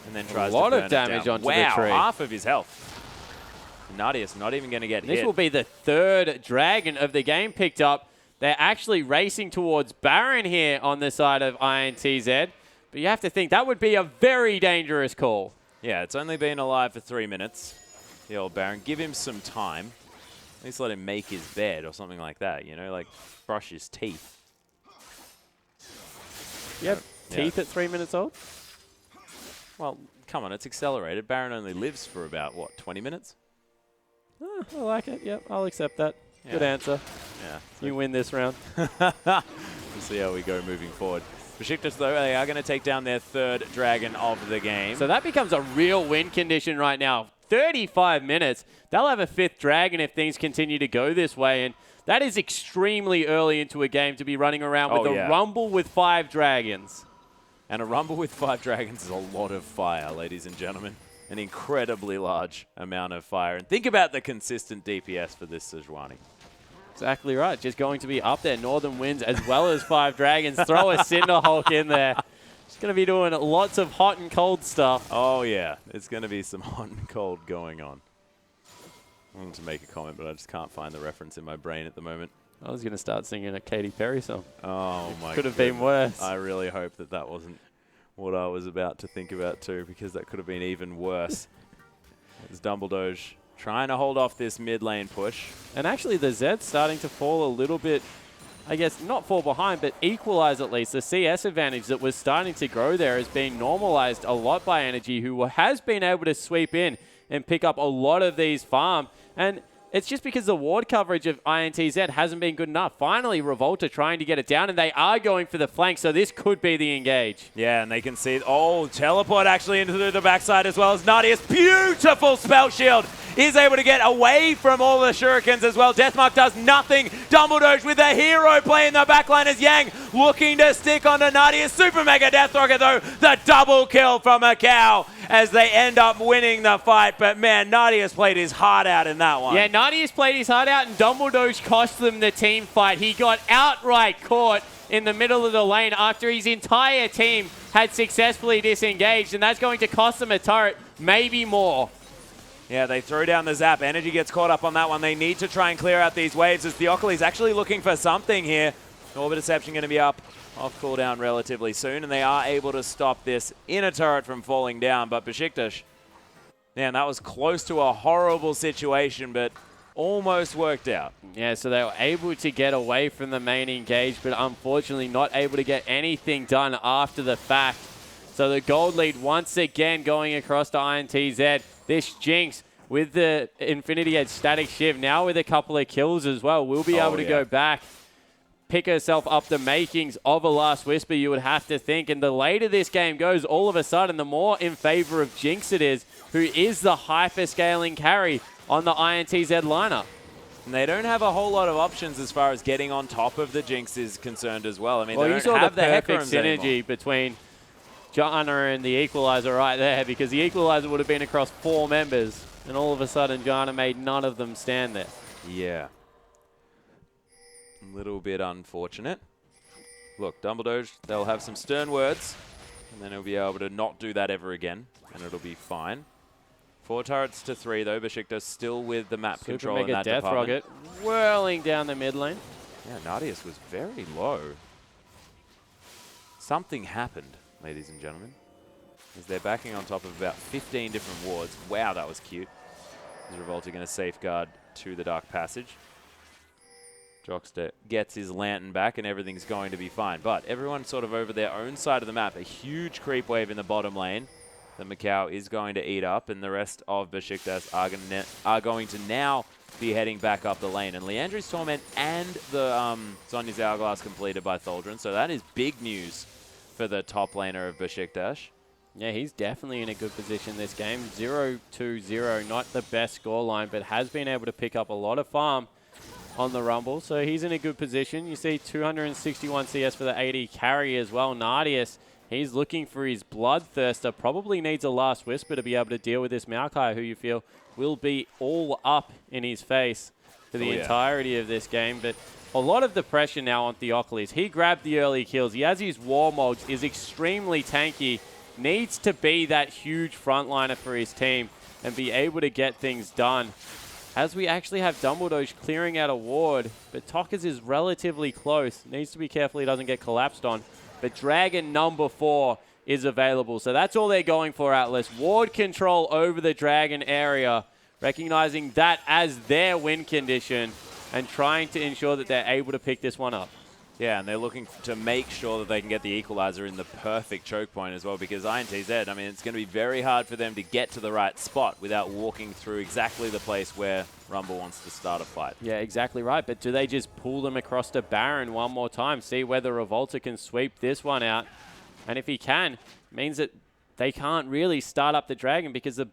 Speaker 1: and then tries to burn it down.
Speaker 2: A lot of damage onto the tree.
Speaker 1: Wow, half of his health. Nadius not even going to get hit.
Speaker 2: This will be the 3rd dragon of the game picked up. They're actually racing towards Baron here on the side of INTZ. But you have to think that would be a very dangerous call.
Speaker 1: Yeah, it's only been alive for 3 minutes. The old Baron. Give him some time. At least let him make his bed or something like that, like brush his teeth.
Speaker 2: Yep, teeth at 3 minutes old?
Speaker 1: Well, come on, it's accelerated. Baron only lives for about, 20 minutes?
Speaker 2: Oh, I like it. Yep, I'll accept that. Yeah. Good answer.
Speaker 1: Yeah.
Speaker 2: You win this round.
Speaker 1: We'll see how we go moving forward. Beşiktaş, though, they are going to take down their 3rd dragon of the game.
Speaker 2: So that becomes a real win condition right now. 35 minutes. They'll have a 5th dragon if things continue to go this way. And that is extremely early into a game to be running around with a rumble with 5 dragons.
Speaker 1: And a rumble with 5 dragons is a lot of fire, ladies and gentlemen. An incredibly large amount of fire. And think about the consistent DPS for this Sejuani.
Speaker 2: Exactly right. Just going to be up there. Northern Winds as well as 5 dragons. Throw a Cinderhulk in there. Just going to be doing lots of hot and cold stuff.
Speaker 1: Oh, yeah. It's going to be some hot and cold going on. I wanted to make a comment, but I just can't find the reference in my brain at the moment.
Speaker 2: I was going to start singing a Katy Perry song.
Speaker 1: Oh, my God.
Speaker 2: Could have been worse.
Speaker 1: I really hope that that wasn't what I was about to think about, too, because that could have been even worse. It's Dumbledoge trying to hold off this mid lane push.
Speaker 2: And actually, the Zed's starting to fall a little bit, I guess, not fall behind, but equalize at least. The CS advantage that was starting to grow there has been normalized a lot by Energy, who has been able to sweep in and pick up a lot of these farm. And It's just because the ward coverage of INTZ hasn't been good enough. Finally, Revolta trying to get it down, and they are going for the flank, so this could be the engage.
Speaker 1: Yeah, and they can see, oh, teleport actually into the backside as well as Nadia's beautiful spell shield is able to get away from all the shurikens as well. Deathmark does nothing. Dumbledore with a hero play in the backline as Yang looking to stick onto Nadia's super mega death rocket though. The double kill from Macau as they end up winning the fight. But man, Nadia's played his heart out in that one.
Speaker 2: Yeah, Nadia's played his heart out and Dumbledore's cost them the team fight. He got outright caught in the middle of the lane after his entire team had successfully disengaged, and that's going to cost them a turret, maybe more.
Speaker 1: Yeah, they throw down the zap. Energy gets caught up on that one. They need to try and clear out these waves as Theocles actually looking for something here. Orbit Deception going to be up off cooldown relatively soon, and they are able to stop this inner turret from falling down. But Beşiktaş, man, that was close to a horrible situation, but almost worked out.
Speaker 2: Yeah, so they were able to get away from the main engage, but unfortunately not able to get anything done after the fact. So the gold lead once again going across to INTZ. This Jinx with the Infinity Edge Static Shiv, now with a couple of kills as well, will be able to go back, pick herself up the makings of a Last Whisper, you would have to think. And the later this game goes, all of a sudden, the more in favor of Jinx it is, who is the hyper-scaling carry on the INTZ lineup.
Speaker 1: And they don't have a whole lot of options as far as getting on top of the Jinx is concerned as well. I mean,
Speaker 2: well,
Speaker 1: they
Speaker 2: you
Speaker 1: don't
Speaker 2: saw
Speaker 1: have
Speaker 2: the perfect
Speaker 1: Hecarim's
Speaker 2: synergy
Speaker 1: anymore.
Speaker 2: between Jana and the Equalizer right there, because the Equalizer would have been across 4 members, and all of a sudden Jana made none of them stand there.
Speaker 1: Yeah. A little bit unfortunate. Look, Dumbledore, they'll have some stern words, and then he'll be able to not do that ever again, and it'll be fine. 4 turrets to 3, though. Beşiktaş still with the map control in that
Speaker 2: Death
Speaker 1: department.
Speaker 2: Rocket whirling down the mid lane.
Speaker 1: Yeah, Nadia's was very low. Something happened, ladies and gentlemen, as they're backing on top of about 15 different wards. Wow, that was cute. Is Revolta going to safeguard to the Dark Passage? Jockster gets his lantern back and everything's going to be fine. But everyone sort of over their own side of the map. A huge creep wave in the bottom lane that Macau is going to eat up, and the rest of Beşiktaş are going to now be heading back up the lane. And Leandri's Torment and the Sonya's Hourglass completed by Tholdren, so that is big news for the top laner of Beşiktaş.
Speaker 2: Yeah, he's definitely in a good position this game. 0-2-0, not the best scoreline, but has been able to pick up a lot of farm on the Rumble, so he's in a good position. You see 261 CS for the AD carry as well. Nardius, he's looking for his Bloodthirster. Probably needs a Last Whisper to be able to deal with this Maokai, who you feel will be all up in his face for the entirety of this game. But a lot of the pressure now on Theocles. He grabbed the early kills. He has his Warmogs, is extremely tanky, needs to be that huge frontliner for his team and be able to get things done. As we actually have Dumbledore clearing out a ward, but Tokas is relatively close. Needs to be careful he doesn't get collapsed on. But Dragon number 4 is available. So that's all they're going for, Atlas. Ward control over the Dragon area, recognizing that as their win condition and trying to ensure that they're able to pick this one up.
Speaker 1: Yeah, and they're looking to make sure that they can get the Equalizer in the perfect choke point as well, because INTZ, I mean, it's going to be very hard for them to get to the right spot without walking through exactly the place where Rumble wants to start a fight.
Speaker 2: Yeah, exactly right. But do they just pull them across to Baron one more time, see whether Revolta can sweep this one out? And if he can, it means that they can't really start up the Dragon, because the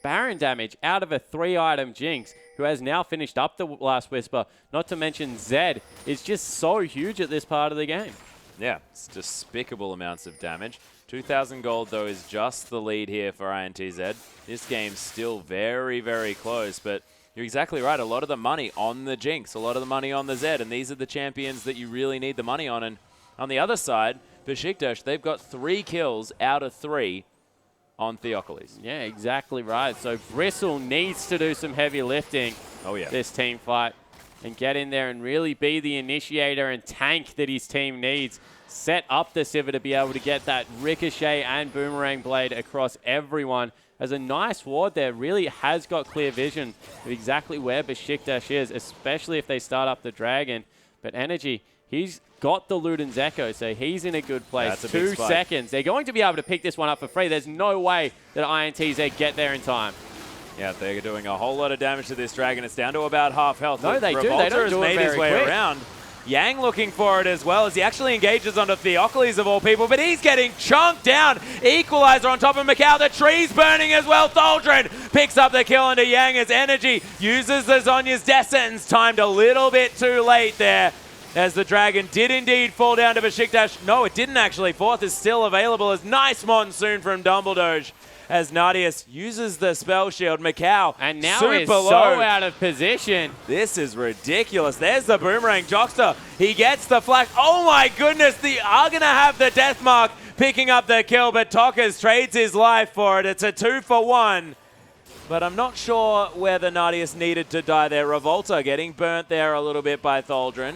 Speaker 2: Baron damage out of a 3-item Jinx, who has now finished up the Last Whisper, not to mention Zed, is just so huge at this part of the game.
Speaker 1: Yeah, it's despicable amounts of damage. 2,000 gold, though, is just the lead here for INTZ. This game's still very, very close, but you're exactly right. A lot of the money on the Jinx, a lot of the money on the Zed, and these are the champions that you really need the money on. And on the other side, Beşiktaş, they've got 3 kills out of 3 on Theocles.
Speaker 2: Yeah, exactly right. So Bristle needs to do some heavy lifting this team fight and get in there and really be the initiator and tank that his team needs. Set up the Sivir to be able to get that Ricochet and Boomerang Blade across everyone. As a nice ward there, really has got clear vision of exactly where Beşiktaş is, especially if they start up the Dragon. But Energy, he's got the Luden's Echo, so he's in a good place.
Speaker 1: That's a
Speaker 2: 2 seconds. They're going to be able to pick this one up for free. There's no way that INTZ get there in time.
Speaker 1: Yeah, they're doing a whole lot of damage to this dragon. It's down to about half health.
Speaker 2: No, they do.
Speaker 1: Revolta
Speaker 2: They don't
Speaker 1: has
Speaker 2: do it
Speaker 1: made his
Speaker 2: very
Speaker 1: way
Speaker 2: quick.
Speaker 1: around. Yang looking for it as well as he actually engages onto Theocles of all people, but he's getting chunked down. Equalizer on top of Macau. The tree's burning as well. Tholdren picks up the kill into Yang as Energy uses the Zhonya's death sentence. Timed a little bit too late there, as the dragon did indeed fall down to Beşiktaş. No, it didn't actually. Fourth is still available as nice Monsoon from Dumbledore as Nadius uses the spell shield. Macau
Speaker 2: and now
Speaker 1: super
Speaker 2: is
Speaker 1: low.
Speaker 2: so out of position.
Speaker 1: This is ridiculous. There's the boomerang. Jockster, he gets the flash. Oh my goodness, they are going to have the death mark picking up the kill, but Tokas trades his life for it. It's a 2-for-1. But I'm not sure whether Nadius needed to die there. Revolta getting burnt there a little bit by Tholdren.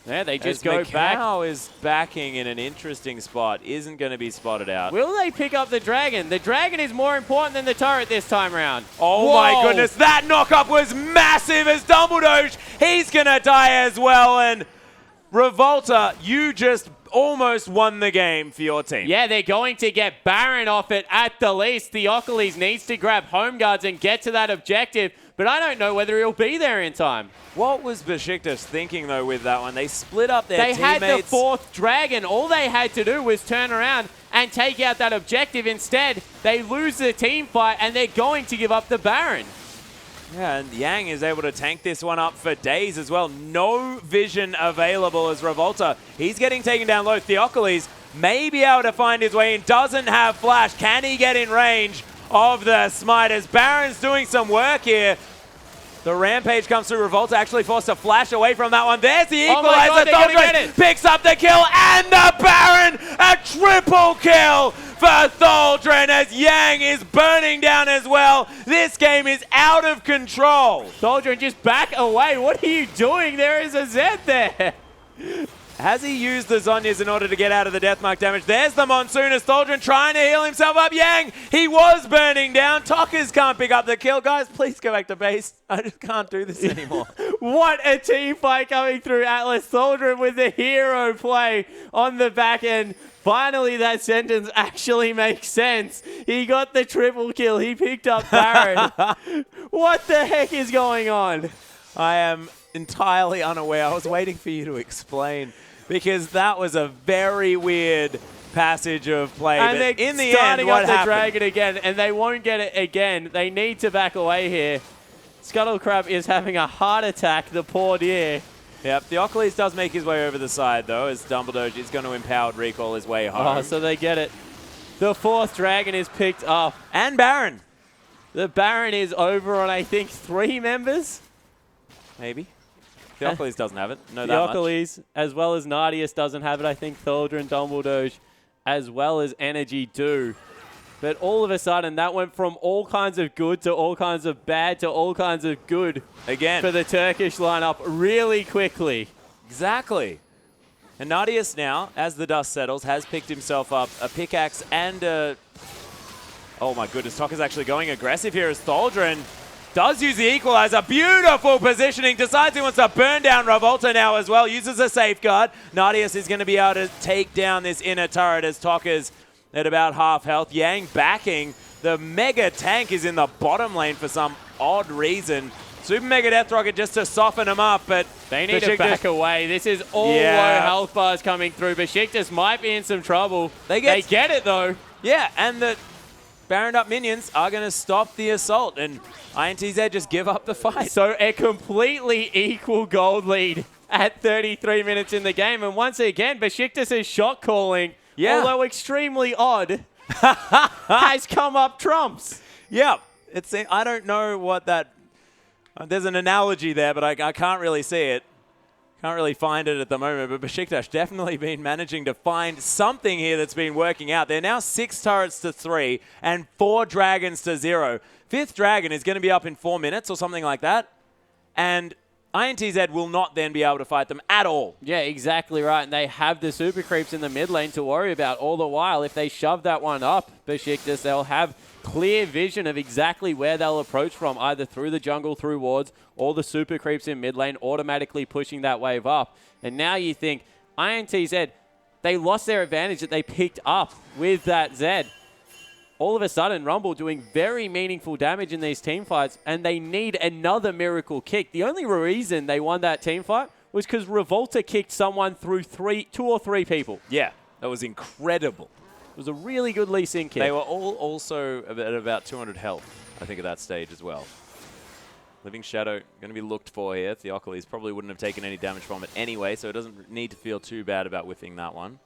Speaker 2: Yeah, they just
Speaker 1: As
Speaker 2: go back.
Speaker 1: Macau is backing in an interesting spot. Isn't going to be spotted out.
Speaker 2: Will they pick up the dragon? The dragon is more important than the turret this time around.
Speaker 1: Oh
Speaker 2: Whoa.
Speaker 1: my goodness, that knockup was massive as Dumbledore, he's going to die as well. And Revolta, you just almost won the game for your team.
Speaker 2: Yeah, they're going to get Baron off it at the least. Theocles needs to grab home guards and get to that objective, but I don't know whether he'll be there in time.
Speaker 1: What was Beşiktaş thinking, though, with that one? They split up their teammates.
Speaker 2: They had the fourth dragon. All they had to do was turn around and take out that objective. Instead, they lose the team fight, and they're going to give up the Baron.
Speaker 1: Yeah, and Yang is able to tank this one up for days as well. No vision available as Revolta. He's getting taken down low. Theocles may be able to find his way in. Doesn't have flash. Can he get in range of the smite as Baron's doing some work here? The rampage comes through. Revolta actually forced to flash away from that one. There's the equalizer. Tholdren picks up the kill and the Baron. A triple kill for Tholdren as Yang is burning down as well. This game is out of control.
Speaker 2: Tholdren, just back away. What are you doing? There is a Zed there.
Speaker 1: Has he used the Zhonyas in order to get out of the deathmark damage? There's the Monsoon as Tholdren trying to heal himself up. Yang, he was burning down. Tokas can't pick up the kill. Guys, please go back to base. I just can't do this anymore.
Speaker 2: What a team fight coming through. Atlas Tholdren with the hero play on the back end. Finally, that sentence actually makes sense. He got the triple kill. He picked up Baron. What the heck is going on?
Speaker 1: I am entirely unaware. I was waiting for you to explain, because that was a very weird passage of play.
Speaker 2: And
Speaker 1: but
Speaker 2: they're
Speaker 1: in the
Speaker 2: starting
Speaker 1: end, what
Speaker 2: up the
Speaker 1: happened?
Speaker 2: dragon again, and they won't get it again. They need to back away here. Scuttlecrab is having a heart attack, the poor dear.
Speaker 1: Yep, Theocles does make his way over the side, though, as Dumbledore is going to empowered recall his way home.
Speaker 2: Oh, so they get it. The fourth dragon is picked up.
Speaker 1: And Baron.
Speaker 2: The Baron is over on, I think, 3 members.
Speaker 1: Maybe. Theocles doesn't have it. No, that much.
Speaker 2: Theocles, as well as Nadius, doesn't have it. I think Tholdren, Dumbledore, as well as Energy do. But all of a sudden, that went from all kinds of good to all kinds of bad to all kinds of good.
Speaker 1: Again.
Speaker 2: For the Turkish lineup really quickly.
Speaker 1: Exactly. And Nadius now, as the dust settles, has picked himself up a pickaxe and a... Oh my goodness, Toka's actually going aggressive here as Tholdren does use the equalizer. Beautiful positioning. Decides he wants to burn down Revolta now as well. Uses a safeguard. Nadius is going to be able to take down this inner turret as Toka's at about half health. Yang backing. The mega tank is in the bottom lane for some odd reason. Super Mega Death Rocket just to soften him up, but
Speaker 2: they need to back away. This is all low health bars coming through. Beşiktaş might be in some trouble. They get it though.
Speaker 1: Yeah, and the Baroned up minions are going to stop the assault, and INTZ just give up the fight.
Speaker 2: So a completely equal gold lead at 33 minutes in the game, and once again, Beşiktaş's shot calling, although extremely odd, has come up trumps.
Speaker 1: Yeah, I don't know what that... there's an analogy there, but I can't really see it. Can't really find it at the moment, but Beşiktaş definitely been managing to find something here that's been working out. They're now 6 turrets to 3 and 4 dragons to 0. 5th dragon is going to be up in 4 minutes or something like that, and INTZ will not then be able to fight them at all.
Speaker 2: Yeah, exactly right, and they have the super creeps in the mid lane to worry about all the while. If they shove that one up, Beşiktaş, they'll have clear vision of exactly where they'll approach from, either through the jungle, through wards, or the super creeps in mid lane, automatically pushing that wave up. And now you think, INTZ, they lost their advantage that they picked up with that Zed. all of a sudden, Rumble doing very meaningful damage in these team fights, and they need another miracle kick. The only reason they won that team fight was because Revolta kicked someone through 2 or 3 people.
Speaker 1: Yeah, that was incredible.
Speaker 2: It was a really good Lee Sin kick.
Speaker 1: They were all also at about 200 health, I think, at that stage as well. Living Shadow going to be looked for here. Theocles probably wouldn't have taken any damage from it anyway, so it doesn't need to feel too bad about whiffing that one.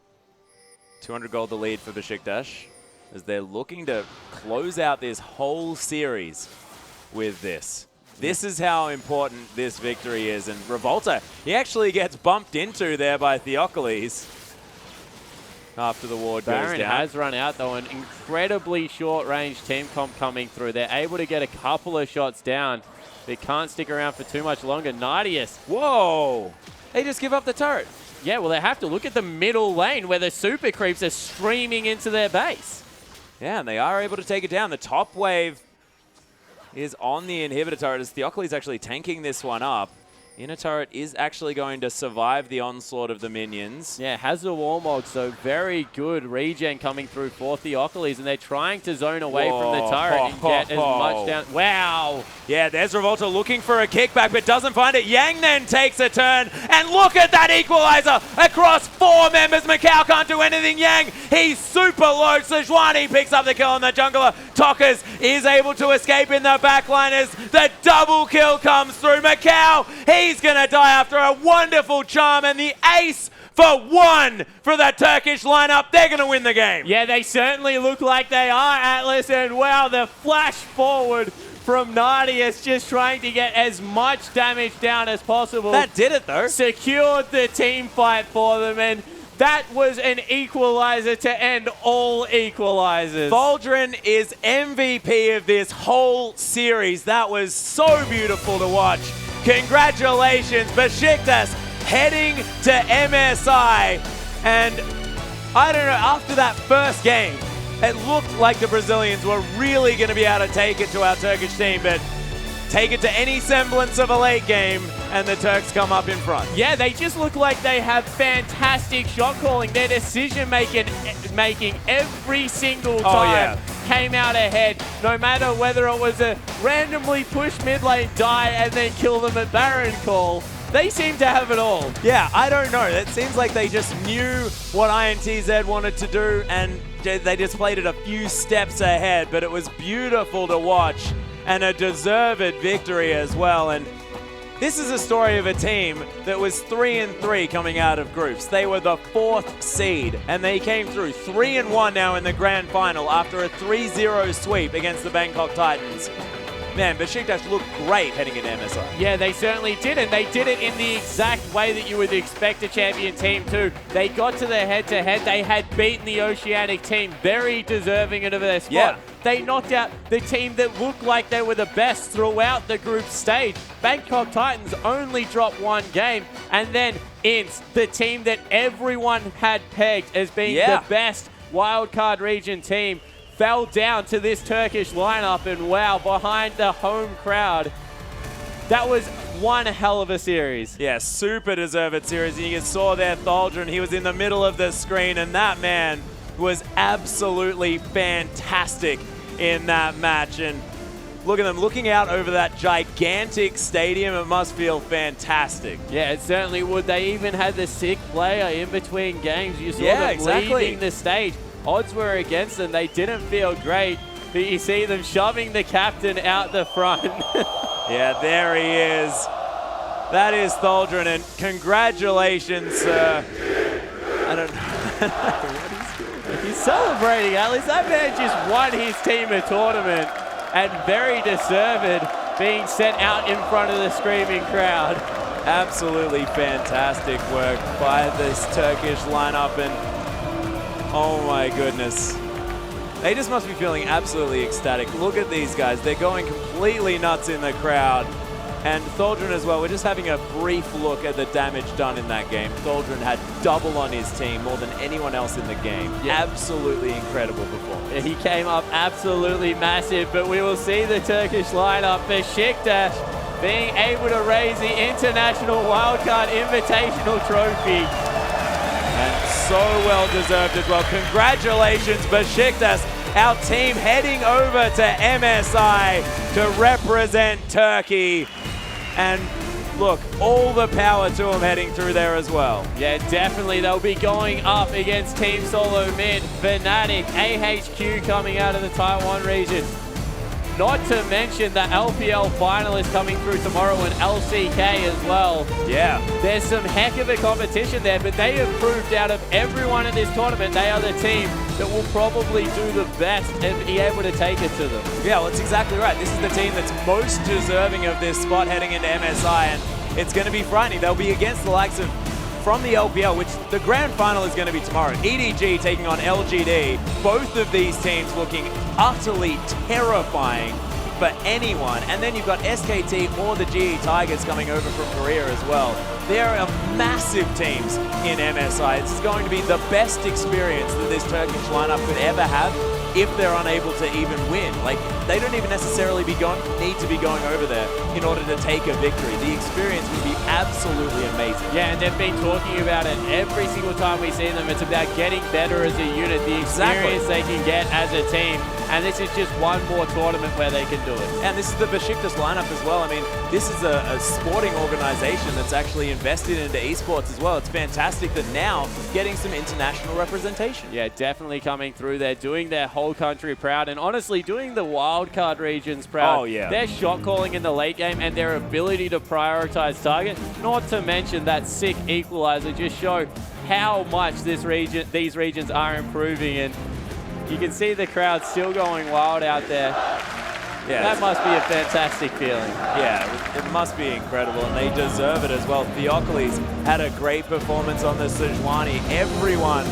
Speaker 1: 200 gold the lead for Beşiktaş, as they're looking to close out this whole series with this. This is how important this victory is. And Revolta, he actually gets bumped into there by Theocles after the ward goes
Speaker 2: Baron
Speaker 1: down.
Speaker 2: has run out, though. An incredibly short-range team comp coming through. They're able to get a couple of shots down. They can't stick around for too much longer. Nardius.
Speaker 1: Whoa! They just give up the turret.
Speaker 2: Yeah, well, they have to look at the middle lane where the super creeps are streaming into their base.
Speaker 1: Yeah, and they are able to take it down. The top wave is on the inhibitor turret as Theocles actually tanking this one up. Inner turret is actually going to survive the onslaught of the minions.
Speaker 2: Yeah, has the Warmog, so very good regen coming through for Theocles, and they're trying to zone away from the turret and get as much down. Wow!
Speaker 1: Yeah, there's Revolta looking for a kickback, but doesn't find it. Yang then takes a turn, and look at that equalizer across 4 members. Macau can't do anything. Yang, he's super low. Sejuani picks up the kill on the jungler. Tokas is able to escape in the backline as the double kill comes through. Macau, he's going to die after a wonderful charm, and the ace for 1 for the Turkish lineup. They're going to win the game.
Speaker 2: Yeah, they certainly look like they are, Atlas, and wow, the flash forward from Nardius, just trying to get as much damage down as possible.
Speaker 1: That did it, though.
Speaker 2: Secured the team fight for them, and that was an equalizer to end all equalizers.
Speaker 1: Thaldrun is MVP of this whole series. That was so beautiful to watch. Congratulations, Beşiktaş heading to MSI. And I don't know, after that first game, it looked like the Brazilians were really going to be able to take it to our Turkish team, but take it to any semblance of a late game, and the Turks come up in front.
Speaker 2: Yeah, they just look like they have fantastic shot calling. Their decision making every single time came out ahead, no matter whether it was a randomly push mid lane, die, and then kill them at Baron call. They seem to have it all.
Speaker 1: Yeah, I don't know. It seems like they just knew what INTZ wanted to do, and they just played it a few steps ahead, but it was beautiful to watch, and a deserved victory as well. And this is a story of a team that was 3-3 coming out of groups. They were the 4th seed, and they came through 3-1 now in the grand final after a 3-0 sweep against the Bangkok Titans. Man, Beşiktaş looked great heading into MSI.
Speaker 2: Yeah, they certainly did, and they did it in the exact way that you would expect a champion team to. They got to the head-to-head. They had beaten the Oceanic team, very deserving of their spot. Yeah. They knocked out the team that looked like they were the best throughout the group stage. Bangkok Titans only dropped 1 game, and then INTZ, the team that everyone had pegged as being the best wildcard region team, fell down to this Turkish lineup, and wow, behind the home crowd, that was one hell of a series.
Speaker 1: Yeah, super deserved series. And you saw there Thaldrun, he was in the middle of the screen, and that man was absolutely fantastic in that match. And look at them looking out over that gigantic stadium. It must feel fantastic.
Speaker 2: Yeah, it certainly would. They even had the sick player in between games. You saw them leaving the stage. Odds were against them. They didn't feel great, but you see them shoving the captain out the front.
Speaker 1: Yeah, there he is. That is Thaldrun, and congratulations. I don't know what he's doing.
Speaker 2: He's celebrating, at least. That man just won his team a tournament, and very deserved, being sent out in front of the screaming crowd.
Speaker 1: Absolutely fantastic work by this Turkish lineup, and oh my goodness. They just must be feeling absolutely ecstatic. Look at these guys. They're going completely nuts in the crowd. And Thaldrun as well. We're just having a brief look at the damage done in that game. Thaldrun had double on his team, more than anyone else in the game. Yeah. Absolutely incredible performance.
Speaker 2: He came up absolutely massive, but we will see the Turkish lineup. Beşiktaş being able to raise the International Wildcard Invitational Trophy.
Speaker 1: And so well deserved as well. Congratulations, Beşiktaş our team heading over to MSI to represent Turkey. And look, all the power to them heading through there as well.
Speaker 2: Yeah, definitely. They'll be going up against Team Solo Mid, Fnatic, AHQ coming out of the Taiwan region. Not to mention the LPL finalists coming through tomorrow and LCK as well.
Speaker 1: Yeah.
Speaker 2: There's some heck of a competition there, but they have proved out of everyone in this tournament, they are the team that will probably do the best and be able to take it to them.
Speaker 1: Yeah, well, that's exactly right. This is the team that's most deserving of this spot heading into MSI, and it's going to be frightening. They'll be against the likes of, from the LPL, which the grand final is going to be tomorrow. EDG taking on LGD. Both of these teams looking utterly terrifying for anyone. And then you've got SKT or the GE Tigers coming over from Korea as well. There are massive teams in MSI. This is going to be the best experience that this Turkish lineup could ever have if they're unable to even win. Like, they don't even necessarily need to be going over there in order to take a victory. The experience would be absolutely amazing.
Speaker 2: Yeah, and they've been talking about it every single time we see them. It's about getting better as a unit, the experience they can get as a team. And this is just one more tournament where they can do it.
Speaker 1: And this is the Beşiktaş lineup as well. I mean, this is a sporting organization that's actually invested into esports as well. It's fantastic that now getting some international representation.
Speaker 2: Yeah, definitely coming through there, doing their whole country proud, and honestly doing the wildcard regions proud.
Speaker 1: Oh, yeah.
Speaker 2: Their shot calling in the late game and their ability to prioritize target, not to mention that sick equalizer, just show how much these regions are improving. And you can see the crowd still going wild out there. Yeah, that must be a fantastic feeling.
Speaker 1: Yeah, it must be incredible, and they deserve it as well. Theocles had a great performance on the Sejuani. Everyone